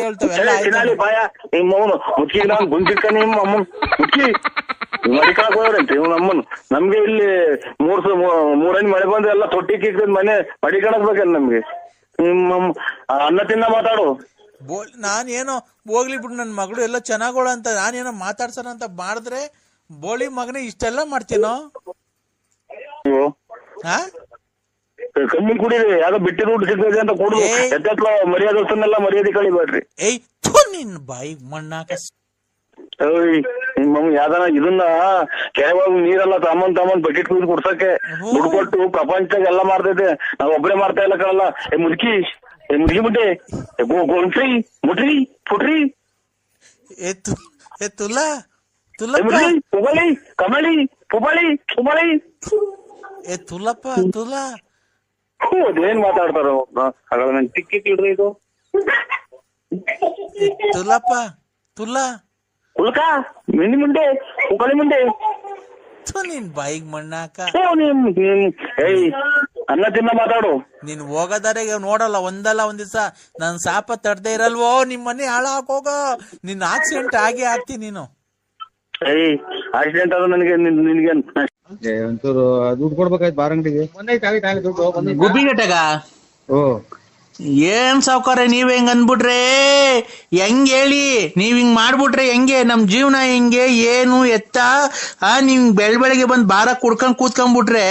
ಹೇಳ್ತಾವೆ ಎಲ್ಲ ತಿನ್ನಾಲಿ ಪಾಯ ನಿಮ್ಮವನು ಮುಚ್ಚಿ ನಾನು ಗುಂಜಿಕ್ಕ ನಿಮ್ಮ ಅಮ್ಮನ್ ಮುಚ್ಚಿ ಮಡಿಕಾಕ್ ಹೋದ್ರಂತೆ ಇವ್ ನಮ್ಮನ್ ನಮ್ಗೆ ಇಲ್ಲಿ ಮೂರನೇ ಮಳೆ ಬಂದ್ರೆ ಎಲ್ಲ ತೊಟ್ಟಿ ಕಿಕ್ಕಿದ್ ಮನೆ ಮಡಿಕಣಕ್ ಬೇಕಲ್ಲ ನಮ್ಗೆ ನಿಮ್ಮ ಅನ್ನ ತಿನ್ನ ಮಾತಾಡು. ನಾನೇನೋ ಹೋಗ್ಲಿ ಬಿಡು, ನನ್ ಮಗಳು ಎಲ್ಲ ಚೆನ್ನಾಗೋಳ ಅಂತ ನಾನೇನೋ ಮಾತಾಡ್ಸೋಣ ಅಂತ ಮಾಡಿದ್ರೆ ಬೋಳಿ ಮಗನೇ ಇಷ್ಟೆಲ್ಲ ಮಾಡ್ತೀನೋ? ಕಮ್ಮಿ ಕುಡೀರಿ, ಯಾವ್ದೋ ಬಿಟ್ಟಿ ದುಡ್ಡು ಸಿಗ್ತದೆ ಅಂತ ಕೊಡುದು. ಎತ್ತತ್ಲ ಮರ್ಯಾದಸ್ತನ್ನೆಲ್ಲ ಮರ್ಯಾದೆ ಕಳಿಬೇಡ್ರಿ. ಏಯ್ ನಿನ್ ಬಾಯಿ ಮಣ್ಣಾಕ. ನಿಮ್ಮ ಯಾವ್ದಾನ ಇದನ್ನ ಕೆರೆವಾಗ ನೀರೆಲ್ಲ ತಮ್ಮನ್ ಬಕೆಟ್ ಕುಯ್ದು ಕುಡ್ಸಕ್ಕೆ ದುಡ್ಡು ಕೊಟ್ಟು ಪ್ರಪಂಚದಾಗ ಎಲ್ಲ ಮಾಡ್ತೈತೆ, ನಾವ್ ಒಬ್ಬರೇ ಮಾಡ್ತಾ ಇಲ್ಲ ಕಣಲ್ಲ. ಮುದುಕಿ ಮುಟ್ಟೆ ಗೋಣ್ಸ್ರಿ ಮುಟ್ರಿ ಪುಟ್ರಿ ಪುಬಳಿ ಕಮಳಿ ಪುಬಳಿ ಪುಬಳಿ ತುಲಪ್ಪ ತುಲ ಅದೇನ್ ಮಾತಾಡ್ತಾರ ನನ್ ಟಿಕ್ಕಿ ಹಿಡ್ರಿ ಇದು ತುಲಪ್ಪ ತುಲ ಉಲ್ಕ ಮಿಂಡಿ ಮುಂಡೆ ಉಕಳಿ ಮುಂಡೆ ನಿನ್ ಬಾಯಿಗ್ ಮಣ್ಣಾಕ. ಏಯ್ ಅನ್ನ ತಿನ್ನ ಮಾತಾಡು. ನೀನ್ ಹೋಗೋದಾರೆ ನೋಡಲ್ಲ, ಒಂದಲ್ಲ ಒಂದ್ ದಿವಸ ನನ್ ಸಾಪ ತಡ್ದೇ ಇರಲ್ವೋ, ನಿಮ್ ಮನೆ ಹಾಳ ಹಾಕೋಗ. ನಿನ್ ಆಕ್ಸಿಡೆಂಟ್ ಆಗಿ ಆಗ್ತೀನಿ ನೀನು. ಏಯ್ ಆಕ್ಸಿಡೆಂಟ್ ಆದ ನನಗೆ ನಿನ್ಗೆ ಒಂಚೂರು ದುಡ್ಡು ಕೊಡ್ಬೇಕಾಯ್ತು ಬಾರ್ ಅಂಗಡಿಗೆ. ಗುಬ್ಬಿಗಟ್ಟಗ ಓ ಏನ್ ಸಾವ್ಕಾರ ನೀವ್ ಹೆಂಗ್ ಅಂದ್ಬಿಟ್ರೆ ಹೆಂಗ್ ಹೇಳಿ, ನೀವ್ ಹಿಂಗ್ ಮಾಡ್ಬಿಟ್ರೆ ಹೆಂಗೆ ನಮ್ ಜೀವನ ಹಿಂಗೆ ಏನು ಎತ್ತ ನೀವ್ ಬೆಳಗ್ಗೆ ಬಂದ್ ಬಾರ ಕುಡ್ಕೊಂಡ್ ಕೂತ್ಕೊಂಡ್ಬಿಟ್ರೆ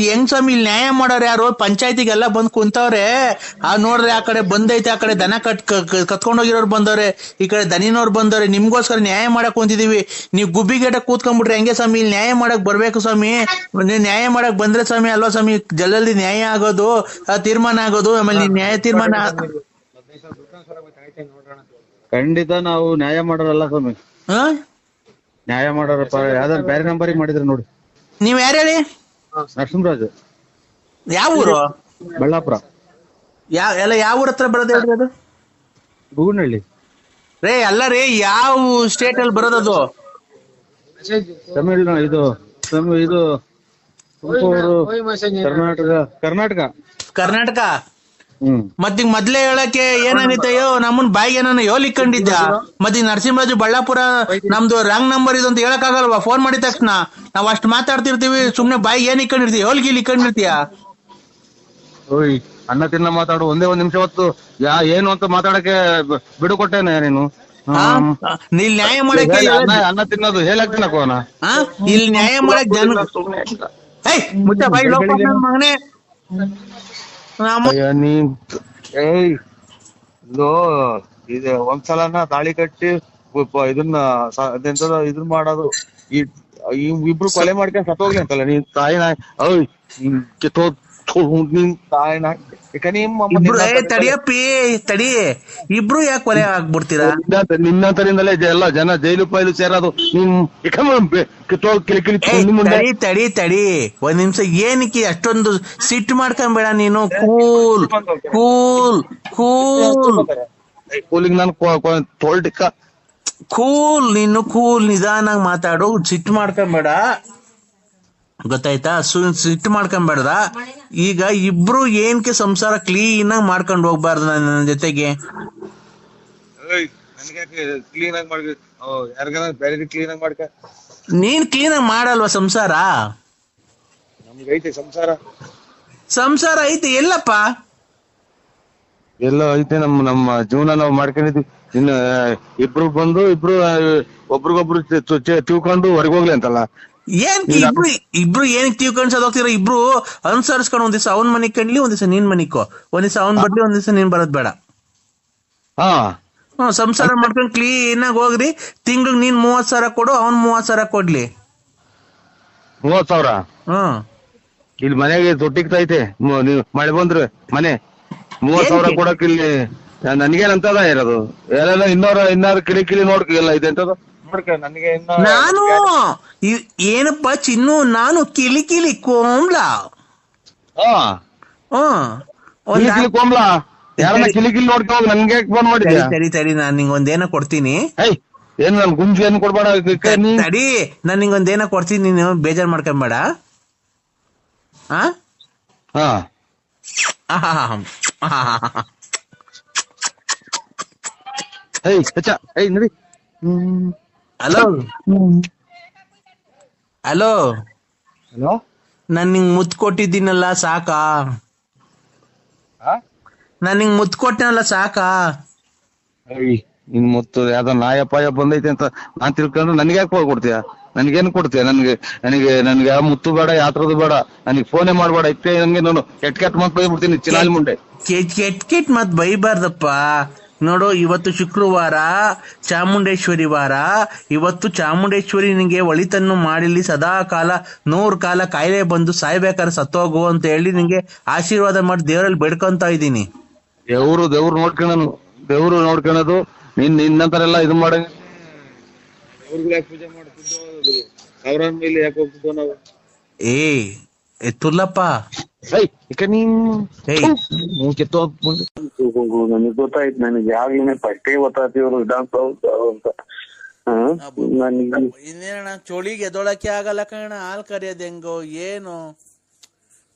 ಹೆಂಗ್ ಸ್ವಾಮಿ ಇಲ್ಲಿ ನ್ಯಾಯ ಮಾಡೋರು ಯಾರು? ಪಂಚಾಯತಿಗೆಲ್ಲ ಬಂದ್ ಕುಂತವ್ರೆ. ನೋಡ್ರಿ ಆ ಕಡೆ ಬಂದೈತೆ, ಆ ಕಡೆ ದನ ಕತ್ಕೊಂಡೋಗಿರೋರು ಬಂದವ್ರೆ, ಈ ಕಡೆ ದನಿನವ್ರು ಬಂದವ್ರೆ, ನಿಮ್ಗೋಸ್ಕರ ನ್ಯಾಯ ಮಾಡಕ್ ಕುಂತಿದೀವಿ. ನೀವ್ ಗುಬ್ಬಿಗೇಟ ಕೂತ್ಕೊಂಡ್ಬಿಟ್ರೆ ಹೆಂಗೆ ಸ್ವಾಮಿ? ಇಲ್ಲಿ ನ್ಯಾಯ ಮಾಡಕ್ ಬರ್ಬೇಕು ಸ್ವಾಮಿ. ನೀವ್ ನ್ಯಾಯ ಮಾಡಕ್ ಬಂದ್ರೆ ಸ್ವಾಮಿ ಅಲ್ವಾ ಸ್ವಾಮಿ ಜಲ್ದಿ ನ್ಯಾಯ ಆಗೋದು, ತೀರ್ಮಾನ ಆಗೋದು. ಆಮೇಲೆ ನ್ಯಾಯ ತೀರ್ಮಾನ ಖಂಡಿತ ನಾವು ನ್ಯಾಯ ಮಾಡೋರಲ್ಲ ಸ್ವಾಮಿ. ನ್ಯಾಯ ಮಾಡೋರಪ್ಪ. ಯಾವ್ದಾರು ಬೇರೆ ನಂಬರಿಗೆ ಮಾಡಿದ್ರೆ ನೋಡಿ. ನೀವ್ ಯಾರು ಹೇಳಿ? ನರಸಿಂಹರಾಜು. ಯಾವ ಊರು? ಬಳ್ಳಾಪುರ. ಯಾವ ಊರ ಹತ್ರ ಬರೋದು ಹೇಳ್ರಿ ಅದು? ಬೂಗನಹಳ್ಳಿ ರೇ. ಅಲ್ಲ ರೀ, ಯಾವ ಸ್ಟೇಟ್ ಅಲ್ಲಿ ಬರೋದದು? ತಮಿಳ್ನಾಡು. ಇದು ತುಮಕೂರು. ಕರ್ನಾಟಕ. ಮತ್ತೀಗ ಮೊದ್ಲೇ ಹೇಳಕ್ಕೆ ಏನಾಗಿತ್ತಯ್ಯೋ, ನಮ್ಮನ್ ಬಾಯಿಗೆ ನಾನು ಯೋಲಿಕೊಂಡಿದ್ದ. ಮತ್ತೀಗ ನರಸಿಂಹರಾಜು ಬಳ್ಳಾಪುರ ನಮ್ದು ರಾಂಗ್ ನಂಬರ್ ಇದು ಅಂತ ಹೇಳಕ್ ಆಗಲ್ವಾ? ಫೋನ್ ಮಾಡಿದ ತಕ್ಷಣ ನಾವ್ ಅಷ್ಟ್ ಮಾತಾಡ್ತಿರ್ತೀವಿ, ಸುಮ್ನೆ ಬಾಯಿಗೆ ಏನ್ ಇಕ್ಕೊಂಡಿರ್ತೀವಿ? ಹೋಲ್ಗಿಲ್ ಇಕ್ಕೊಂಡಿರ್ತೀಯ? ಓಯ್ ಅನ್ನ ತಿನ್ನ ಮಾತಾಡು. ಒಂದೇ ಒಂದ್ ನಿಮಿಷ ಹೊತ್ತು ಏನು ಅಂತ ಮಾತಾಡಕ್ಕೆ ಬಿಡು ಕೊಟ್ಟೇನೆ ನೀನು. ಇಲ್ಲಿ ನ್ಯಾಯ ಮಾಡಕ್ಕೆ ಅನ್ನ ತಿನ್ನೋದು ಹೇಳಕ್ ಕೋನ ಇಲ್ಲಿ ನ್ಯಾಯ ಮಾಡಕ್ ಜನ ಮುಚ್ಚ ಬಾಯಿ ಮಗನೇ. ಇದು ಒಂದ್ಸಲನ ತಾಳಿ ಕಟ್ಟಿ ಇದನ್ನ ಇದನ್ ಮಾಡೋದು, ಇಬ್ರು ಕೊಲೆ ಮಾಡ್ಕೊಂಡ್ ಸತ್ತೋಗ್ಲಿ ಅಂತಲ್ಲ ನೀನ್ ತಾಯಿನ. ನಿನ್ ತಾಯಿನ ತಡಿಯಪ್ಪಿ ತಡಿ, ಇಬ್ರು ಯಾಕೆ ಕೊಲೆ ಆಗ್ಬಿಡ್ತೀರಾ? ನಿನ್ನಂತರಿಂದಲೇ ಎಲ್ಲ ಜನ ಜೈಲು ಪೈಲು ಸೇರೋದು. ತಡಿ ತಡಿ ಒಂದ್ ನಿಮಿಷ. ಏನಕ್ಕೆ ಅಷ್ಟೊಂದು ಸಿಟ್ಟು ಮಾಡ್ಕೊಂಬೇಡ ನೀನು. ಕೂಲ್ ಕೂಲ್ ಕೂಲ್ ಕೂಲಿಂಗ್ ನಾನು ತೋಲ್ಟಿಕ್ಕ ಕೂಲ್. ನೀನು ಕೂಲ್, ನಿಧಾನಾಗ್ ಮಾತಾಡು, ಸಿಟ್ಟು ಮಾಡ್ಕೊಂಬೇಡ, ಗೊತ್ತಾಯ್ತಾ? ಸಿಟ್ಟು ಮಾಡ್ಕೊಂಬೇಡ್ದ. ಈಗ ಇಬ್ರು ಏನ್ಕೆ ಸಂಸಾರ ಕ್ಲೀನ್ ಆಗಿ ಮಾಡ್ಕೊಂಡು ಹೋಗ್ಬಾರ್ದು ನನ್ನ ಜೊತೆಗೆ? ನೀನ್ ಕ್ಲೀನ್ ಆಗಿ ಮಾಡಲ್ವಾ ಸಂಸಾರ? ಸಂಸಾರ ಐತೆ ಎಲ್ಲಪ್ಪ? ಎಲ್ಲ ಐತೆ. ನಮ್ಮ ಜೀವನ ನಾವು ಮಾಡ್ಕೊಂಡಿದ್ವಿ. ಇನ್ನು ಇಬ್ರು ಒಬ್ರಿಗೊಬ್ರು ತಿಳ್ಕೊಂಡು ಹೊರಗೆ ಹೋಗ್ಲಿ ಅಂತಲ್ಲ. ಏನ್ ಇಬ್ರು ಏನಕ್ಕೆ ತಿಳ್ಕೊಂಡ್ ಹೋಗ್ತೀರ? ಇಬ್ರು ಅನುಸರಿಸ್ಕೊಂಡು ಒಂದ್ ದಿವಸ ಅವ್ನ್ ಮನಿಗ್ ಕಂಡ್ಲಿ, ಒಂದ್ ದಿವಸ ನೀನ್ ಮನಿಕೋ, ಒಂದ್ ದಿವಸ ಅವ್ನ್ ಬರ್ಲಿ, ಒಂದ್ ದಿವಸ ನೀನ್ ಬರೋದ್ ಬೇಡ. ಸಂಸಾರ ಮಾಡ್ಕೊಂಡ್ ಕ್ಲೀನ್ ಆಗಿ ಹೋಗ್ರಿ. ತಿಂಗ್ಳಿಗೆ ನೀನ್ 30,000 ಕೊಡು, ಅವ್ನ್ 30,000 ಕೊಡ್ಲಿ. 30,000? ಇಲ್ಲಿ ಮನೆಗೆ ತೊಟ್ಟಿಗ್ತೈತೆ. ಮಳೆ ಬಂದ್ರೆ ಮನೆ 30,000 ಕೊಡಕ್ ಇಲ್ಲಿ ನನ್ಗೇನಂತದ ಇರೋದು? ಎಲ್ಲ ಇನ್ನಾರು ಕಿಳಿ ನೋಡ್ಕ ಎಲ್ಲ ಇದೆ ಅಂತದ. ನಾನು ಏನಪ್ಪ ಚಿನ್ನು, ನಾನು ಕಿಲಿ ಕೋಮ್ಲ. ಕೋಮ್ಲಾ ಯಾರನ್ನ ಕಿಲಿ ನೋಡ್ಕೊ ನನ್ಗೆ ಫೋನ್ ಮಾಡಿದ್ಯಾ? ತಡಿ ನಾನ್ ನಿಂಗೊಂದೇನೋ ಕೊಡ್ತೀನಿ. ಏನ್ ನನ್ ಗುಂಜಿ ಏನ್ ಕೊಡ್ಬೇಡ. ತಡಿ, ನಾನ್ ನಿಂಗೊಂದೇನೋ ಕೊಡ್ತೀನಿ, ನೀನು ಬೇಜಾರ್ ಮಾಡ್ಕೊಂಬೇಡ. ಏಯ್ ಹೆಚ್ಚ ಏಯ್ ನಡಿ. ಹಲೋ ಹಲೋ ಹಲೋ ನಾನ್ ನಿಂಗ್ ಮುತ್ ಕೊಟ್ಟಿದ್ದೀನಲ್ಲ ಸಾಕಾ? ನಾನ್ ನಿಂಗ್ ಮುತ್ ಕೊಟ್ಟನಲ್ಲ ಸಾಕಾ? ಏಯ್ ಇನ್ ಮತ್ತು ಯಾವ್ದೋ ನಾಯ ಪಾಯ ಬಂದೈತೆ ಅಂತ ನಾನ್ ತಿಳ್ಕೊಂಡ್ರೆ ನನ್ಗೆ ಯಾಕೆ ಕೊಡ್ತೀಯ? ನನ್ಗೇನು ಕೊಡ್ತೀಯ? ನನ್ಗೆ ಯಾವ ಮುತ್ತು ಬೇಡ, ಯಾತ್ರದು ಬೇಡ, ನನಗೆ ಫೋನೇ ಮಾಡ್ಬೇಡ. ಇತ್ತೆ ನನ್ಗೆ ನಾನು ಕೆಟ್ಟ ಮಾತು ಬೈಬಿಡ್ತೀನಿ ಚಿನಾಲ್ ಮುಂಡೆ. ಕೆಟ್ ಮತ್ ಬೈಬಾರ್ದಪ್ಪ. ನೋಡು, ಇವತ್ತು ಶುಕ್ರವಾರ, ಚಾಮುಂಡೇಶ್ವರಿ ವಾರ. ಇವತ್ತು ಚಾಮುಂಡೇಶ್ವರಿ ನಿಂಗೆ ಒಳಿತನ್ನು ಮಾಡಿಲಿ, ಸದಾ ಕಾಲ 100 ಕಾಲ ಕಾಯಿಲೆ ಬಂದು ಸಾಯ್ಬೇಕಾದ್ರೆ ಸತ್ತೋಗು ಅಂತ ಹೇಳಿ ನಿಂಗೆ ಆಶೀರ್ವಾದ ಮಾಡಿ ದೇವರಲ್ಲಿ ಬೇಡ್ಕೊಂತ ಇದ್ದೀನಿ. ದೇವ್ರು ನೋಡ್ಕೊಳೋದು ನಿನ್ನಂತರೆಲ್ಲ ಇದು ಮಾಡ ಪೂಜೆ ಮಾಡ್ತಿದ್ದೋ ಅವ್ರ ಮೇಲೆ ಯಾಕೆ ಹೋಗ್ತಿದ್ದೋ ನಾವು? ತುಲ್ಲಪ್ಪ, ನನಗೆ ಗೊತ್ತಾಯ್ತು. ನನಗೆ ಯಾವಾಗ್ಲೇ ಫಸ್ಟೇ ಗೊತ್ತಾಯ್ತಿವ್ರು ವಿಧಾನಸೌಧ ಅಂತ. ಇನ್ನೇನ ಚೋಳಿಗೆ ಎದೊಳಕ್ಕೆ ಆಗಲ್ಲ ಕಣ. ಹಾಲ್ ಕರಿಯೋದ್ ಹೆಂಗೋ ಏನು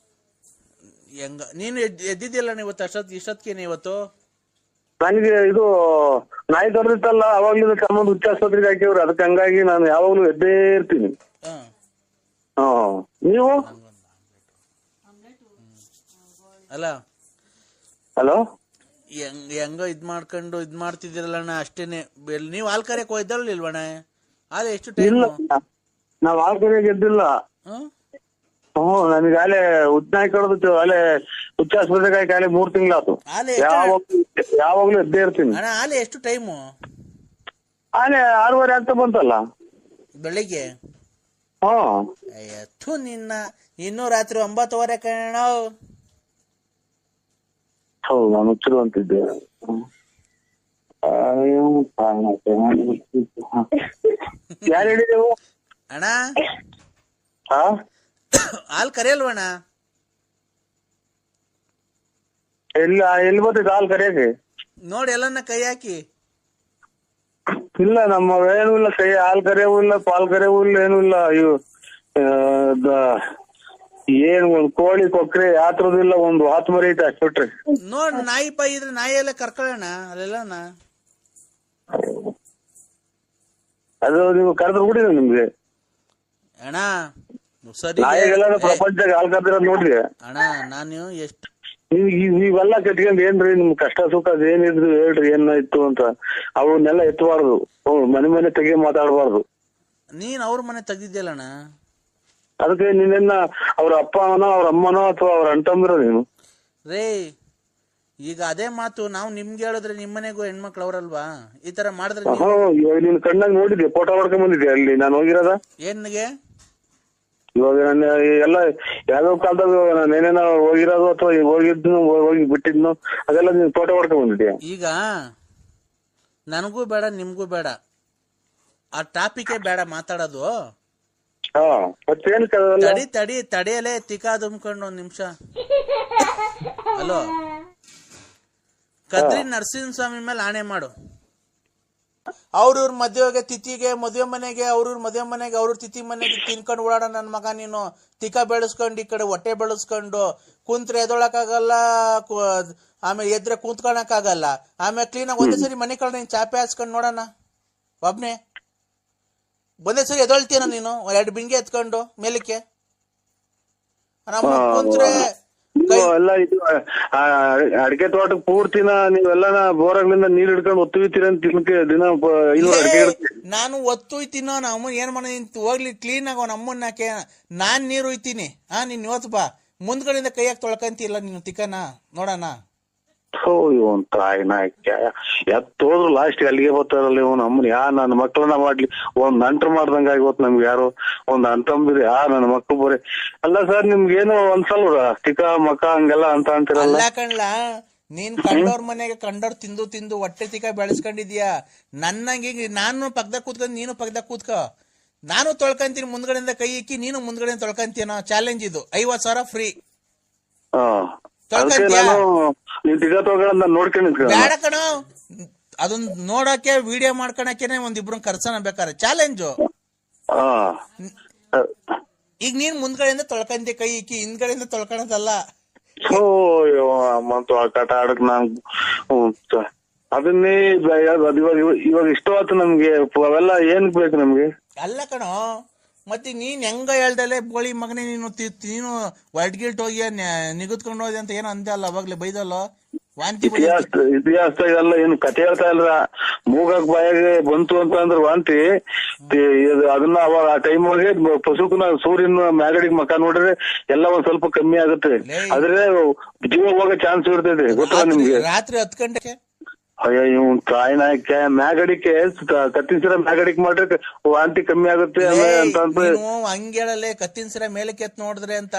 ಹೆಂಗ? ನೀನು ಎದ್ದಿದ್ದಿಲ್ಲ ಇವತ್ತು ಇಷ್ಟೊತ್ತಿಗೆ ಇವತ್ತು? ನನಗೆ ಇದು ನಾಯಿ ಕರೆದಿತ್ತಲ್ಲ, ಅವಾಗ್ಲೂ ಕಮ್ಮಂದು ಹುಚ್ಚಾಸ್ಪತ್ರೆಗೆ ಹಾಕಿವ್ರು. ಅದಕ್ಕೆ ಹಂಗಾಗಿ ನಾನು ಯಾವಾಗ್ಲೂ ಎದ್ದೇ ಇರ್ತೀನಿ. ನೀವು? ಅಲ್ಲ ಹಲೋ, ಹೆಂಗ ಇದ್ ಮಾಡ್ತಿದ್ದೀರಲ್ಲ ಅಷ್ಟೇನೆ. ನೀವ್ ಹಾಲ್ ಕರೆಯಕ್ ಹೋಯ್ದಲ್ಲ ಇಲ್ವಣ? ಹಾಲು ಎಷ್ಟು ಟೈಮ್? ಇಲ್ಲ, ನಾವ್ ಹಾಲ್ ಕರೆಯಾಗ ಎದ್ದಿಲ್ಲ. ನನಗೆ ಅಲ್ಲೇ ಉದ್ನಾಯಿ ಕಡ್ದು ಅಲ್ಲೇ ಹುಚ್ಚಾಸ್ಪತ್ರೆಗೆ ಹಾಕಿ ಅಲ್ಲೇ 3 ತಿಂಗಳಾತು. ಯಾವಾಗ್ಲೂ ಎದ್ದೇ ಇರ್ತೀನಿ. ಹಾಲೆ ಎಷ್ಟು ಟೈಮು? ಅಲ್ಲೇ 6:30 ಆಗ್ತಾ ಬಂತಲ್ಲ ಬೆಳಿಗ್ಗೆ. ಅಯ್ಯೋ ನಿನ್ನ ಇನ್ನೂ ರಾತ್ರಿ 9:15 ಕಣ. ಹೌದು, ನಾನು ಹುಚ್ಚರು ಅಂತಿದ್ದೆ. ಯಾರು ಹೇಳಿದೆವು ಅಣ್ಣ? ಹಾಲ್ ಕರೆಯಲ್ವಣ್ಣ? ಎಲ್ಲಿ ಬರ್ತೈತೆ ಹಾಲ್ ಕರೆಯಕ್ಕೆ? ನೋಡಿ ಎಲ್ಲನ್ನ ಕೈ ಹಾಕಿ. ಇಲ್ಲ, ನಮ್ಮ ಏನೂ ಇಲ್ಲ, ಕೈ ಹಾಲ್ ಕರೆಯವೂ ಇಲ್ಲ, ಪಾಲ್ ಕರೆಯವೂ ಇಲ್ಲ, ಏನೂ ಇಲ್ಲ. ಇವು ಏನು ಒಂದ್ ಕೋಳಿ ಕೊಕ್ರೆ ಯಾತ್ರದ್ದು ಇಲ್ಲ, ಒಂದು ಹಾತ್ ಮರಿ ಐತೆ ಅಷ್ಟು ಬಿಟ್ರಿ. ನೋಡ್ ನಾಯಿ ಪಾಯಿ ಇದ್ರೆ ನಾಯಿ ಎಲ್ಲ ಕರ್ಕೊಳ್ಳೋಣ ಅಲ್ಲೆಲ್ಲನ. ಅದು ನೀವು ಕರೆದ್ರು ಬಿಡಿರಿ ನಿಮ್ಗೆ. ಅಣ್ಣ ಸರಿ, ನಾಯಿಗೆಲ್ಲ ಪ್ರಪಂಚದಾಗ ಹಾಲ್ ಕರ್ದಿರೋದ್ ನೋಡ್ರಿ ಅಣ್ಣ. ನಾನು ಎಷ್ಟು ನೀವೆಲ್ಲ ಕಟ್ಕೊಂಡ್ ಏನ್ರಿ ನಿಮ್ ಕಷ್ಟ ಸುಖ ಅದೇನಿದ್ರು ಹೇಳ್ರಿ, ಏನಾಯ್ತು ಅಂತ. ಅವನ್ನೆಲ್ಲ ಎತ್ತಬಾರ್ದು, ಮನೆ ತೆಗಿ ಮಾತಾಡಬಾರ್ದು. ನೀನ್ ಅವ್ರ ಮನೆ ತೆಗ್ದಿದ್ಯಲ್ಲಣ್ಣ, ಅದಕ್ಕೆ ನೀನೆನ್ನ ಅವ್ರ ಅಪ್ಪನೋ ಅವ್ರ ಅಮ್ಮನೋ ಅಥವಾ ಅವ್ರ ಅಣ್ತಂದಿರೋ ನೀನು ರೇ. ಈಗ ಅದೇ ಮಾತು ನಾವು ನಿಮ್ಗೆ ಹೇಳಿದ್ರೆ ನಿಮ್ಮನೆಗೂ ಹೆಣ್ಮಕ್ಳು ಅವ್ರಲ್ವಾ? ಈ ತರ ಮಾಡಿದ್ರೆ ನೀನ್ ಕಣ್ಣಾಗ ನೋಡಿದ್ಯಾ? ಫೋಟೋ ಹೊಡ್ಕೊಂಡ್ ಬಂದಿದ್ಯಾ ಅಲ್ಲಿ ನಾನು ಹೋಗಿರೋದ? ಏನ್ಗೆ ಇವಾಗ ನಾನು ಎಲ್ಲ ಯಾವ್ಯಾವ ಕಾಲದಾಗ ನಾನೇನೇನೋ ಹೋಗಿರೋದು ಅಥವಾ ಹೋಗಿದ್ನು ಹೋಗಿ ಬಿಟ್ಟಿದ್ನು ಅದೆಲ್ಲ ನೀನ್ ಫೋಟೋ ಹೊಡ್ಕೊಂಡ್ ಬಂದಿದ್ಯಾ? ಈಗ ನನಗೂ ಬೇಡ ನಿಮ್ಗೂ ಬೇಡ, ಆ ಟಾಪಿಕೇ ಬೇಡ ಮಾತಾಡೋದು. ತಡಿಯಲೇ ತಿಕಾ ದುಮ್ಕೊಂಡು 1 ನಿಮಿಷ. ಹಲೋ, ಕದ್ರಿ ನರಸಿಂಹಸ್ವಾಮಿ ಮೇಲೆ ಆಣೆ ಮಾಡು. ಅವ್ರವ್ರ ಮದುವೆ ಮನೆಗೆ ಅವ್ರವ್ರ ತಿಥಿ ಮನೆಗೆ ತಿನ್ಕೊಂಡು ಓಡಾಡ ನನ್ ಮಗ ನೀನು. ತಿಕ್ಕ ಬೆಳೆಸ್ಕೊಂಡು ಈ ಕಡೆ ಹೊಟ್ಟೆ ಬೆಳೆಸ್ಕೊಂಡು ಕುಂತ್ರೆ ಎದೊಳಕಾಗಲ್ಲ, ಆಮೇಲೆ ಎದ್ರೆ ಕುಂತ್ಕೊಳಕ್ ಆಗಲ್ಲ. ಆಮೇಲೆ ಕ್ಲೀನಾಗಿ ಒಂದೇ ಸರಿ ಮನೆ ಕಡೆ ನೀನ್ ಚಾಪೆ ಹಾಸ್ಕೊಂಡ್ ನೋಡೋಣ. ಒಬ್ನೇ ಒಂದೇ ಸರಿ ಎದೊಳ್ತೀನ ನೀನು 2 ಬಿಂಗೆ ಎತ್ಕೊಂಡು ಮೇಲಕ್ಕೆ. ಕುಂತ್ರೆ ಎಲ್ಲ ಇದು ಅಡಿಕೆ ತೋಟಕ್ಕೆ ಪೂರ್ತಿನ ನೀವೆಲ್ಲ ಬೋರಾಗ್ಲಿಂದ ನೀರ್ ಹಿಡ್ಕೊಂಡು ಒತ್ತುವಿತೀರ ಅಂತ ದಿನ 500 ಅಡಿಕೆ. ನಾನು ಒತ್ತುಯ್ತೀನೋ ನಮ್ಮ ಏನ್ ಮಾಡ ಹೋಗ್ಲಿ ಕ್ಲೀನ್ ಆಗೋ ನಮ್ಮನ್ನಕ್ಕೆ ನಾನ್ ನೀರು ಒಯ್ತೀನಿ. ನೀನ್ ಇವತ್ತು ಬಾ, ಮುಂದ್ಗಡೆಯಿಂದ ಕೈಯಾಗ ತೊಳ್ಕಂತಿಲ್ಲ ನೀನು ತಿಕ್ಕನ ನೋಡೋಣ. ಎತ್ತೋದ್ರು ಲಾಸ್ಟ್ ಅಲ್ಲಿಗೆ ಬರ್ತಾರಲ್ಲ ಇವ್ ನಮ್ಮನ್ ನನ್ನ ಮಕ್ಳನ್ನ ಮಾಡ್ಲಿ ಒಂದ್ ನಂಟ್ರು ಮಾಡ್ದಂಗ ಆಗಿವತ್ ನಮ್ಗೆ. ಯಾರು ಒಂದ್ ಅಂತಂದ್ರಿ ನನ್ನ ಮಕ್ಳು ಬರೀ ಅಲ್ಲ ಸರ್, ನಿಮ್ಗೇನು ಒಂದ್ಸಲ ತಿಕ್ಕ ಮಕ್ಕ ಹಂಗೆಲ್ಲ ಅಂತ ಅಂತಿರಲ್ಲ ಕಣ್ಲ. ನೀನ್ ಕಂಡೋರ್ ಮನೆಗೆ ಕಂಡೋರ್ ತಿಂದು ಹೊಟ್ಟೆ ತಿಕ್ಕ ಬೆಳೆಸ್ಕೊಂಡಿದ್ಯಾ. ನನ್ನಂಗೆ ನಾನು ಪಕ್ಕದಾಗ ಕೂತ್ಕೊಂಡ್ ನೀನು ಪಕ್ಕದಾಗ ಕೂತ್ಕೋ. ನಾನು ತೊಳ್ಕಂತೀನಿ ಮುಂದ್ಗಡೆಯಿಂದ ಕೈ ಇಕ್ಕಿ, ನೀನು ಮುಂದ್ಗಡೆಯಿಂದ ತೊಳ್ಕಂತೀನೋ. ಚಾಲೆಂಜ್ ಇದು. 50,000 ಫ್ರೀ. ಬೇಡ ಕಣೋ, ಅದೊಂದ್ ನೋಡಕ್ಕೆ ವಿಡಿಯೋ ಮಾಡ್ಕೊಳಕೇನೆ ಒಂದಿಬ್ರು ಕರ್ಸನ ಬೇಕಾರೆ ಚಾಲೆಂಜು. ಈಗ ನೀನ್ ಮುಂದ್ಗಡೆಯಿಂದ ತೊಳ್ಕಂತೀಯ ಕೈ ಇಕ್ಕಿ, ಹಿಂದ್ಗಡೆಯಿಂದ ತೊಳ್ಕೊಳದಲ್ಲ. ಅದನ್ನೇ ಇವಾಗ ಇಷ್ಟವಾತು ನಮ್ಗೆ ಅವೆಲ್ಲ ಏನ್ ಬೇಕು ನಮ್ಗೆ? ಅಲ್ಲ ಕಣೋ, ಮತ್ತೆ ನೀನ್ ಹೆಂಗ ಹೇಳ್ದಲೆ ಬೋಳಿ ಮಗನೇ ನೀನು ಹೊರಡ್ಗಿಲ್ಟ್ ಹೋಗಿ ನಿಗದ್ಕೊಂಡು ಹೋದೆ ಅಂತ ಏನೋ ಅಂದೆ ಅಲ್ಲ ಅವಾಗ್ಲೇ ಬೈದಲ್ಲ, ವಾಂತಿ ಇತಿಹಾಸ ಎಲ್ಲ ಏನು ಕತೆ ಹೇಳ್ತಾ ಇಲ್ರ. ಮೂಗಕ್ ಬಾಯಾಗೆ ಬಂತು ಅಂತ ಅಂದ್ರೆ ವಾಂತಿ. ಅದನ್ನ ಅವಾಗ ಆ ಟೈಮ್ ಒಳಗೆ ಪಶುಕನ ಸೂರ್ಯನ ಮ್ಯಾಗಡಿಗೆ ಮಕ ನೋಡಿದ್ರೆ ಎಲ್ಲ ಒಂದ್ ಸ್ವಲ್ಪ ಕಮ್ಮಿ ಆಗುತ್ತೆ. ಆದ್ರೆ ಜೀವ ಹೋಗೋ ಚಾನ್ಸ್ ಇರ್ತೈತೆ, ಗೊತ್ತಾ ನಿಮ್ಗೆ? ರಾತ್ರಿ 10 ಗಂಟೆಗೆ ಅಯ್ಯೋ ಇವ್ ತಾಯಿನಾಯ್ಕೆ ಮ್ಯಾಗಡಿಕೆ ಕತ್ತಿನ ಮ್ಯಾಗಡಿಕೆ ಮಾಡ್ರೆ ವಾಂತಿ ಕಮ್ಮಿ ಆಗುತ್ತೆ ಅಂತ ಹಂಗೇಳಲೆ. ಕತ್ತಿನ ಸಿರ ಮೇಲಕ್ಕೆ ಎತ್ ನೋಡಿದ್ರೆ ಅಂತ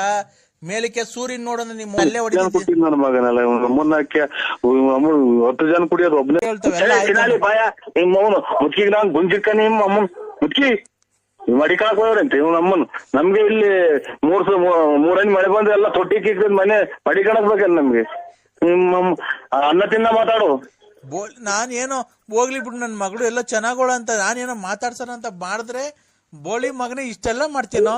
ಮೇಲಕ್ಕೆ ಸೂರ್ಯನ್ ನೋಡೋದು ನಿಮ್ಮ ಅಲ್ಲೇ ಕೊಟ್ಟಿದ್ ನನ್ನ ಮಗನಲ್ಲ ನಮ್ಮನ್ನಕ್ಕೆ 10 ಜನ ಕುಡಿಯೋದು ಒಬ್ಬನೇ ಬಾಯ ನಿಮ್ಮವನು ಮುಚ್ಚಿಗೆ ನಾನ್ ಗುಂಜಿಕ್ಕ ನಿಮ್ಮ ಅಮ್ಮನ್ ಮುಚ್ಚಿ ಮಡಿಕಾಕ್ ಹೋಗ್ರಂತೆ ಇವ್ ನಮ್ಮನ್. ನಮ್ಗೆ ಇಲ್ಲಿ 3 ಮಳೆ ಬಂದ್ರೆ ಎಲ್ಲ ತೊಟ್ಟಿ ಕಿಕ್ಕದ್ ಮನೆ ಮಡಿಕಣಕ್ ಬೇಕಲ್ಲ ನಮ್ಗೆ. ನಿಮ್ಮ ಅನ್ನ ತಿನ್ನ ಮಾತಾಡು. ನಾನೇನೋ ಹೋಗ್ಲಿ ಬಿಡು, ನನ್ ಮಗಳು ಎಲ್ಲ ಚೆನ್ನಾಗೋಳ ಅಂತ ನಾನೇನೋ ಮಾತಾಡ್ಸೋಣ ಅಂತ ಮಾಡಿದ್ರೆ ಬೋಳಿ ಮಗನೇ ಇಷ್ಟೆಲ್ಲ ಮಾಡ್ತೀನೋ?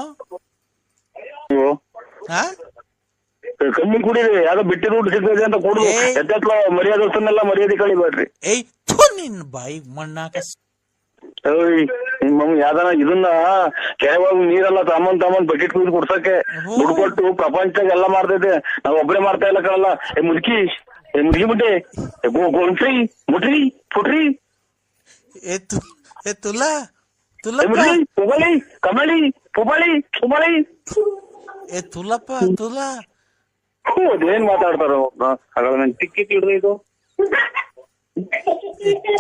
ಕಮ್ಮಿ ಕುಡೀರಿ, ಯಾವ್ದೋ ಬಿಟ್ಟಿದ್ ಊಟ ಸಿಗ್ತದೆ ಅಂತ ಕೊಡುದು. ಎದ್ದೆಲ್ಲ ಮರ್ಯಾದೆಲ್ಲ ಮರ್ಯಾದೆ ಕಳಿಬೇಡ್ರಿ. ಏಯ್ ನಿನ್ ಬಾಯಿ ಮಣ್ಣಾಕ. ನಿಮ್ಮ ಯಾವ್ದಾನ ಇದನ್ನ ಕೆರೆವಾಗ ನೀರೆಲ್ಲ ತಾಮನ್ ಬಕೆಟ್ ಕುಯ್ದು ಕುಡ್ಸಕ್ಕೆ ದುಡ್ಡು ಕೊಟ್ಟು ಪ್ರಪಂಚದಾಗ ಎಲ್ಲ ಮಾಡ್ತೈತೆ, ನಾವ್ ಒಬ್ಬರೇ ಮಾಡ್ತಾ ಇಲ್ಲ ಕಳಲ್ಲ. ಮುದುಕಿ ಮುಟ್ಟಿ ಗೋಣ್ರಿ ಮುಟ್ರಿ ಪುಟ್ರಿ ಪುಬಳಿ ಕಮಳಿ ಪುಬಳಿ ಪುಬಳಿ ತುಲಪ್ಪ ತುಲಾ ಅದೇನ್ ಮಾತಾಡ್ತಾರ ಟಿಕ್ಕಿ ಹಿಡ್ದು ಇದು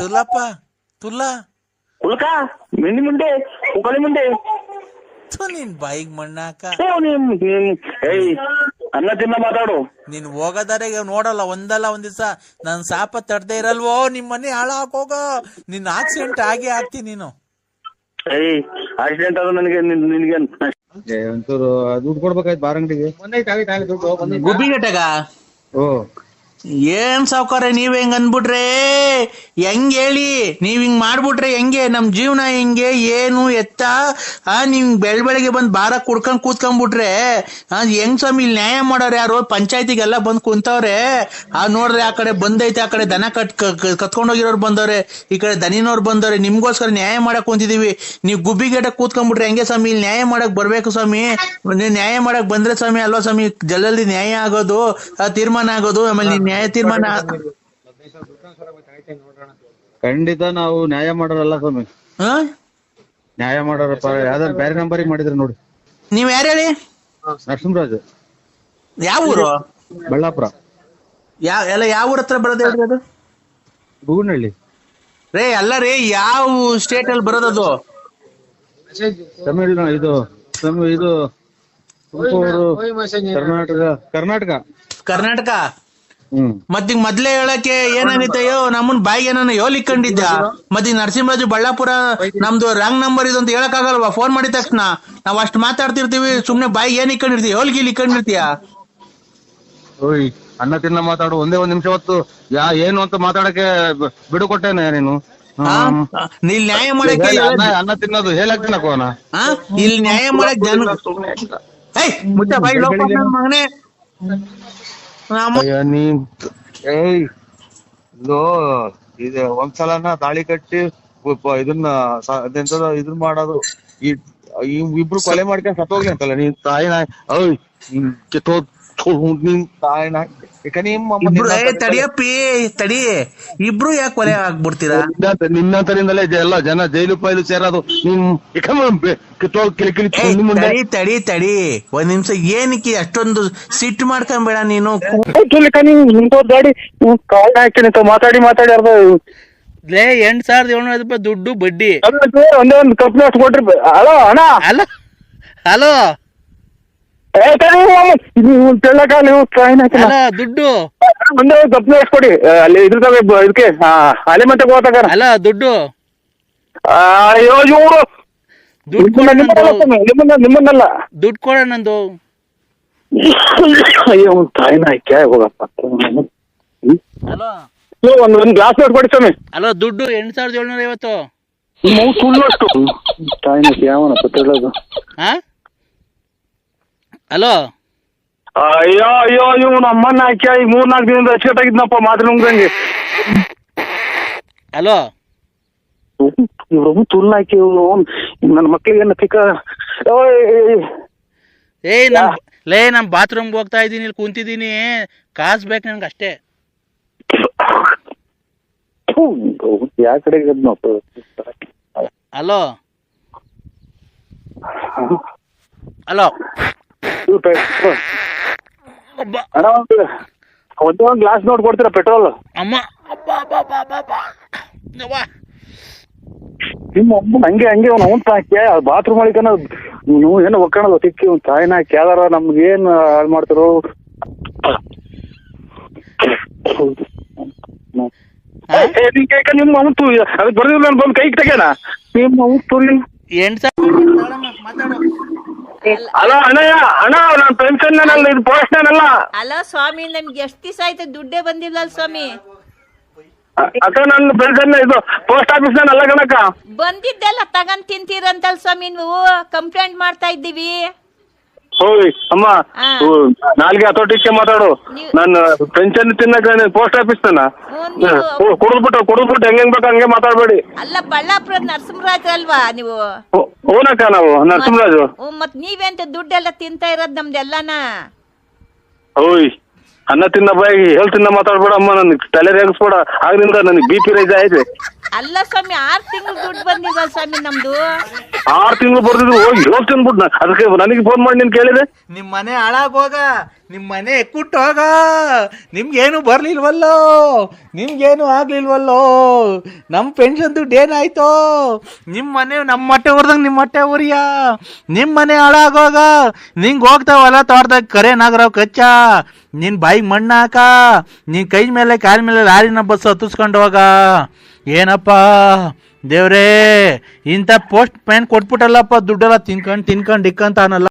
ತುಲಪ್ಪ ತುಲಾ ಉಲ್ಕ ಮಿಂಡಿ ಮುಂಡೆ ಉಕಳಿ ಮುಂಡೆ ನಿನ್ ಬಾಯಿಗೆ ಮಣ್ಣಾಕ. ಅನ್ನ ತಿನ್ನ ಮಾತಾಡು. ನೀನ್ ಹೋಗದಾರೆಗೆ ನೋಡಲ್ಲ ಒಂದಲ್ಲ ಒಂದ್ ದಿವಸ ನನ್ ಸಾಪ ತಡ್ದೇ ಇರಲ್ವೋ ನಿಮ್ ಮನೆ ಹಾಳಾಕೋಗ. ನಿನ್ ಆಕ್ಸಿಡೆಂಟ್ ಆಗೇ ಆಗ್ತಿ ನೀನು. ಆಕ್ಸಿಡೆಂಟ್ ಆದ್ರೆ ನನಗೆ ನಿನ್ಗೆ ಒಂಚೂರು ದುಡ್ಡು ಕೊಡ್ಬೇಕಾಯ್ತು ಬಾರಂಗಡಿಗೆ. ಗುಬ್ಬಿಗಟ್ಟಗ ಓ ಏನ್ ಸಾವ್ಕಾರ ನೀವ್ ಹೆಂಗ್ ಅನ್ಬಿಟ್ರೆ ಹೆಂಗ್ ಹೇಳಿ? ನೀವ್ ಹಿಂಗ್ ಮಾಡ್ಬಿಟ್ರೆ ಹೆಂಗೆ? ನಮ್ ಜೀವನ ಹೆಂಗೆ ಏನು ಎತ್ತ? ನೀವ್ ಬೆಳಗ್ಗೆ ಬಂದ್ ಬಾರ ಕುಡ್ಕೊಂಡ್ ಕೂತ್ಕೊಂಡ್ಬಿಟ್ರೆ ಹೆಂಗ್ ಸ್ವಾಮಿ? ಇಲ್ಲಿ ನ್ಯಾಯ ಮಾಡೋರು ಯಾರು? ಪಂಚಾಯತಿಗೆಲ್ಲ ಬಂದ್ ಕುಂತವ್ರೆ. ನೋಡ್ರಿ ಆ ಕಡೆ ಬಂದೈತೆ, ಆ ಕಡೆ ದನ ಕತ್ಕೊಂಡೋಗಿರೋರು ಬಂದವ್ರೆ, ಈ ಕಡೆ ದನಿನವ್ರು ಬಂದವ್ರೆ. ನಿಮ್ಗೋಸ್ಕರ ನ್ಯಾಯ ಮಾಡಕ್ ಕುಂತಿದೀವಿ. ನೀವ್ ಗುಬ್ಬಿಗೇಟ ಕೂತ್ಕೊಂಡ್ಬಿಟ್ರೆ ಹೆಂಗೆ ಸ್ವಾಮಿ? ಇಲ್ಲಿ ನ್ಯಾಯ ಮಾಡಕ್ ಬರ್ಬೇಕು ಸ್ವಾಮಿ. ನೀವ್ ನ್ಯಾಯ ಮಾಡಕ್ ಬಂದ್ರೆ ಸ್ವಾಮಿ ಅಲ್ವಾ ಸ್ವಾಮಿ ಜಲ್ದಿ ನ್ಯಾಯ ಆಗೋದು, ತೀರ್ಮಾನ ಆಗೋದು. ಆಮೇಲೆ ನ್ಯಾಯ ತೀರ್ಮಾನ ಖಂಡಿತ ನಾವು ನ್ಯಾಯ ಮಾಡೋರಲ್ಲ ಸ್ವಾಮಿ. ನ್ಯಾಯ ಮಾಡೋರಪ್ಪ. ಯಾವ್ದಾರು ಬೇರೆ ನಂಬರಿಗೆ ಮಾಡಿದ್ರೆ ನೋಡಿ. ನೀವ್ ಯಾರು ಹೇಳಿ? ನರಸಿಂಹರಾಜ್. ಯಾವ ಊರು? ಬಳ್ಳಾಪುರ. ಯಾವ ಊರ ಹತ್ರ ಬರೋದು ಹೇಳ್ರಿ? ಅದು ಬೂನಹಳ್ಳಿ ರೇ. ಅಲ್ಲ ರೀ, ಯಾವ ಸ್ಟೇಟ್ ಅಲ್ಲಿ ಬರೋದದು? ತಮಿಳ್ನಾಡು. ಇದು ತುಮಕೂರು, ಕರ್ನಾಟಕ. ಮತ್ತೀಗ ಮೊದ್ಲೇ ಹೇಳಕ್ಕೆ ಏನಾಗಿತ್ತಯ್ಯೋ? ನಮ್ಮನ್ ಬಾಯಿಗೆ ಏನಾನ ಯೋಲಿಕೊಂಡಿದ್ದ? ಮತ್ತೆ ನರಸಿಂಹರಾಜು ಬಳ್ಳಾಪುರ ನಮ್ದು ರಾಂಗ್ ನಂಬರ್ ಇದು ಅಂತ ಹೇಳಕ್ ಆಗಲ್ವಾ? ಫೋನ್ ಮಾಡಿದ ತಕ್ಷಣ ನಾವ್ ಅಷ್ಟ್ ಮಾತಾಡ್ತಿರ್ತೀವಿ, ಸುಮ್ನೆ ಬಾಯಿಗೆ ಏನ್ ಇಕ್ಕೊಂಡಿರ್ತೀವಿ? ಯೋಲ್ಗಿಲ್ ಇಕ್ಕೊಂಡಿರ್ತೀಯ? ಓಯ್ ಅನ್ನ ತಿನ್ನ ಮಾತಾಡು. ಒಂದೇ ಒಂದ್ ನಿಮಿಷ ಹೊತ್ತು ಏನು ಅಂತ ಮಾತಾಡಕ್ಕೆ ಬಿಡು ಕೊಟ್ಟೇನೆ ನೀನು. ಇಲ್ಲಿ ನ್ಯಾಯ ಮಾಡಕ್ಕೆ ಅನ್ನ ತಿನ್ನೋದು ಹೇಳಕ್ ಕೋನ ಇಲ್ಲಿ ನ್ಯಾಯ ಮಾಡಕ್ ಜನ ಮುಚ್ಚ ಬಾಯಿ ಲೋಕ ಮಗನೇ. ಇದು ಒಂದ್ಸಲನ ತಾಳಿ ಕಟ್ಟಿ ಇದನ್ನ ಇದನ್ನ ಮಾಡೋದು. ಇಬ್ರು ಕೊಲೆ ಮಾಡ್ಕೊಂಡ್ ಸತ್ತೋಗ್ಲಿ ಅಂತಲ್ಲ ನೀನ್ ತಾಯಿನ. ನಿನ್ ತಾಯಿನ ತಡಿಯಪ್ಪಿ ತಡಿ. ಇಬ್ರು ಯಾಕೆ ಕೊಲೆ ಆಗ್ಬಿಡ್ತೀರಾ? ನಿನ್ನಂತರಿಂದಲೇ ಎಲ್ಲ ಜನ ಜೈಲು ಪೈಲು ಸೇರೋದು. ತಡಿ ತಡಿ ಒಂದ್ ನಿಮಿಷ. ಏನಕ್ಕೆ ಅಷ್ಟೊಂದು ಸಿಟ್ಟು ಮಾಡ್ಕೊಂಬೇಡ ನೀನು. ಗಾಡಿ ಮಾತಾಡಿ ಅರ್ಧ 8,700 ರೂಪಾಯಿ ದುಡ್ಡು ಬಡ್ಡಿ. ಒಂದೇ ಒಂದು ಕಪ್ ಅಷ್ಟು ಕೊಟ್ರಿ. ಹಲೋ ಅಣ್ಣ. ಹಲೋ ದುಡ್ಡು ಒಂದೇ ಕಪ್ ಅಷ್ಟು ಕೊಡಿ. ಅಲ್ಲಿ ಇದ್ರ ಇದಕ್ಕೆ ಅಲೆ ಮತ್ತೆ ಹೋಗ್ತಾಗ ಅಲ್ಲ ದುಡ್ಡು. ಅಯ್ಯೋ ಇವರು ನಿಮ್ಮನ್ನಲ್ಲ ದುಡ್ಡು ಕೊಡ ನಂದು. ಅಯ್ಯೋ ತಾಯಿನ ಕ್ಯಾ ಹೋಗಪ್ಪ. ಹಲೋ ಒಂದ್ ಗ್ಲಾಸ್ ನೋಟ್ ಕೊಡಿ ಸ್ವಾಮಿ. ಅಲೋ ದುಡ್ಡು 8,750. ಸುಳ್ಳಷ್ಟು ತಾಯಿನ ಯಾವನಪ್ಪ ಹೇಳೋದು? ಹಲೋ ಅಯ್ಯೋ ಇವ್ ನಮ್ಮನ್ನ ಹಾಕಿ 3-4 ದಿನದಿಂದ ಅಚ್ಚುಕಟ್ಟಾಗಿದ್ನಪ್ಪ ಮಾತ್ರ ನುಂಗಂಗೆ. ಹಲೋ ಇವ್ರು ತುಲ್ ಹಾಕಿ ನನ್ನ ಮಕ್ಳಿಗೆ ತಿಕ್ಕ ನಮ್ ಬಾತ್ರೂಮ್ಗೆ ಹೋಗ್ತಾ ಇದ್ದೀನಿ, ಇಲ್ಲಿ ಕುಂತಿದ್ದೀನಿ, ಕಾಸು ಬೇಕು ನನ್ಗೆ ಅಷ್ಟೇ. ಯಾವ ಕಡೆ ಹಲೋ ಹಲೋ ಅಣ್ಣ ಒಂದು ಗ್ಲಾಸ್ ನೋಡ್ ಕೊಡ್ತೀರಾ ಪೆಟ್ರೋಲ್? ಅಮ್ಮ ನಿಮ್ಮ ಅಮ್ಮ ಹಂಗೆ ಅವ್ನು ಹಾಕ್ಯ ಬಾತ್ರೂಮ್ ಒಳಗನ ನೀವು ಏನೋ ಒಕ್ಕಣದ ತಿಕ್ಕಿ ಒಂದು ತಾಯಿನ ಕೇಳಾರ ನಮ್ಗೆ ಏನ್ ಹಾಳು ಮಾಡ್ತಾರೋ. ನಿಮ್ಮ ಅವತ್ತು ಅದಕ್ಕೆ ಬರ್ದಿಲ್ಲ ನಾನು ಬಂದು ಕೈಗೆ ತೆಗ್ಯಾನ ನಿಮ್ಮ ಅವತ್ತು ಅಲ್ಲ ಅಣ್ಣ ನಾನು ಪೆನ್ಷನ್ ಇದು ಪೋಸ್ಟ್ನಲ್ಲ. ಅಲ್ಲ ಸ್ವಾಮಿ, ನಮ್ಗೆ ಎಷ್ಟು ದಿವಸ ಆಯ್ತು ದುಡ್ಡೇ ಬಂದಿಲ್ಲ ಸ್ವಾಮಿ. ಅಕ್ಕ ನನ್ನ ಪೆನ್ಷನ್ ಇದು ಪೋಸ್ಟ್ ಆಫೀಸ್ ಅಲ್ಲ ಕಣಕ್ಕ. ಬಂದಿದ್ದೆಲ್ಲ ತಗೊಂಡ್ ತಿಂತೀರಂತಲ್ ಸ್ವಾಮಿ, ನೀವು ಕಂಪ್ಲೇಂಟ್ ಮಾಡ್ತಾ ಇದ್ದೀವಿ. ಹೋಯ್ ಅಮ್ಮ ನಾಲ್ಗೆ ಅಥೋಟಿಕ್ಕೆ ಮಾತಾಡು. ನಾನು ಪೆನ್ಷನ್ ತಿನ್ನಕ ಪೋಸ್ಟ್ ಆಫೀಸ್ ಕುಡಿದ್ಬಿಟ್ಟು ಹೆಂಗ್ ಬೇಕು ಹಂಗೆ ಮಾತಾಡ್ಬೇಡಿ. ಅಲ್ಲ ಬಳ್ಳಾಪುರದ ನರಸಿಂಹರಾಜ್ ಅಲ್ವಾ ನೀವು? ಓನಕ್ಕ ನಾವು ನರಸಿಂಹರಾಜು. ಮತ್ ನೀವೆಂತ ದುಡ್ಡೆಲ್ಲ ತಿಂತಾ ಇರೋದ್ ನಮ್ದೆಲ್ಲನ. ಹೋಯ್ ಅನ್ನ ತಿನ್ನ ಬಾಯಿಗೆ ಹೇಳ್ ತಿನ್ನ ಮಾತಾಡ್ಬೇಡ ಅಮ್ಮ, ನನ್ ತಲೆ ರೇಗಿಸ್ಬೇಡ, ಆಗ್ರಿಂದ ನನಗೆ BP ರೈಸ್ ಆಯ್ತು. ಅಲ್ಲ ಸ್ವಾಮಿ, 6 ತಿಂಗಳು ದುಡ್ಡು ಬಂದಿಲ್ಲ ಸ್ವಾಮಿ ನಮ್ದು. 6 ತಿಂಗಳು ಬರ್ದಿದ್ರು ಹೋಗಿ ಹೋಗ್ ತಿನ್ಬಿಟ್ಟು ಅದಕ್ಕೆ ನನಗೆ ಫೋನ್ ಮಾಡಿ ನೀನ್ ಕೇಳಿದೆ. ನಿಮ್ ಮನೆ ಹಾಳಾಗೋಗ, ನಿಮ್ ಮನೆ ಎಕ್ಕುಟ್ಟೋಗ, ನಿಮ್ಗೇನು ಬರ್ಲಿಲ್ವಲ್ಲೋ, ನಿಮ್ಗೇನು ಆಗ್ಲಿಲ್ವಲ್ಲೋ, ನಮ್ ಪೆನ್ಷನ್ ದುಡ್ಡು ಏನಾಯ್ತೋ, ನಿಮ್ ಮನೆ ನಮ್ಮ ಹೊಟ್ಟೆ ಉರ್ದಂಗ್ ನಿಮ್ ಹೊಟ್ಟೆ ಉರಿಯ, ನಿಮ್ ಮನೆ ಹಾಳಾಗೋಗ, ನಿಂಗೆ ಹೋಗ್ತಾವಲ್ಲ ತೋಟದಾಗ ಕರೆ ನಾಗರಾವ್ ಕಚ್ಚ, ನಿನ್ ಬಾಯಿಗೆ ಮಣ್ಣು ಹಾಕ, ನಿನ್ ಕೈ ಮೇಲೆ ಕಾಲ ಮೇಲೆ ಲಾರಿನ ಬಸ್ ಹತ್ತಿಸ್ಕೊಂಡು ಹೋಗ. ಏನಪ್ಪ ದೇವ್ರೇ, ಇಂಥ ಪೋಸ್ಟ್ ಪ್ಯಾನ್ ಕೊಟ್ಬಿಟ್ಟಲ್ಲಪ್ಪ, ದುಡ್ಡೆಲ್ಲ ತಿನ್ಕೊಂಡು ಇಕ್ಕಂತಾನಲ್ಲ.